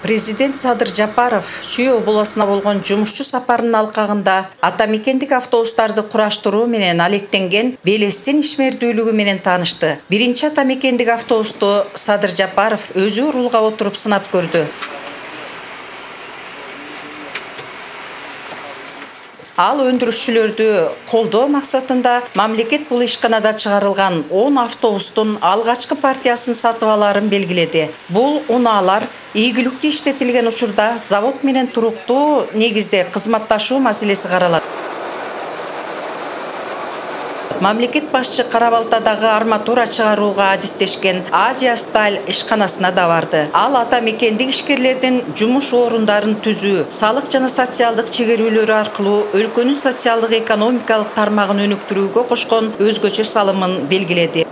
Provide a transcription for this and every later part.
Президент Садыр Жапаров Чүй обласына болгон жумушчу сапарынын алкагында ата мекендик автобустарды кураштыруу менен алектенген Белестин ишмердүүлүгү менен таанышты. Биринчи ата мекендик автобусту Садыр Жапаров өзү рулга отуруп сынап көрдү. Ал өндүрүшчүлөрдү колдоо максатында мамлекет бул ишканада чыгарылган 10 автобустун алгачкы партиясын сатып алаарын белгиледи. Бул унаалар ийгиликтүү иштетилген учурда завод менен туруктуу негизде кызматташуу маселеси каралат. Мамлекет башчы Карабалтадагы арматура чыгарууга адистешкен Азия Сталь ишканасына да барды. Ал ата мекендик ишкерлердин жумуш орундарын түзүү, салык жана социалдык чегерүүлөрү аркылуу өлкөнүн социалдык экономикалык тармагын өнүктүрүүгө кошкон өзгөчө салымын белгиледи.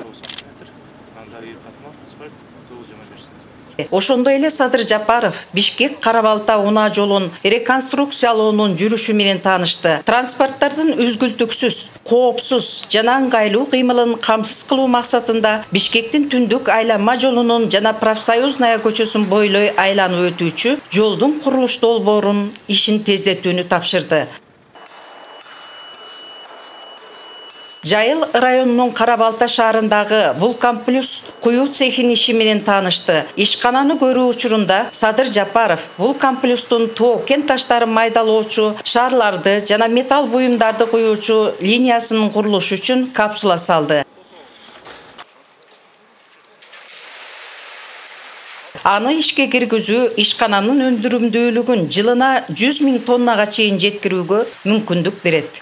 Ошондой эле Садыр Жапаров Бишкек Карабалта унаа жолун реконструкциялоонун жүрүшү менен таанышты. Транспорттардын үзгүлтүксүз, коопсуз жана ыңгайлуу кыймылын камсыз кылуу максатында Бишкектин түндүк айланма жолунун жана Профсоюзная көчөсүн бойлой айланып өтүүчү жолдун курулуш долбоорун ишин тездетүүнү тапшырды. Жайыл районунун Карабалта шаарындагы Вулкан Плюс куюу цехинин иши менен таанышты. Ишкананы көрүү учурунда Садыр Жапаров Вулкан Плюстун тоо кен таштарын майдалоочу, шарларды жана металл буюмдарды куюучу линиясынын курулушу үчүн капсула салды. Аны ишке киргизүү ишкананын өндүрүмдүүлүгүн жылына 100 000 тоннага чейин жеткирүүгө мүмкүндүк берет.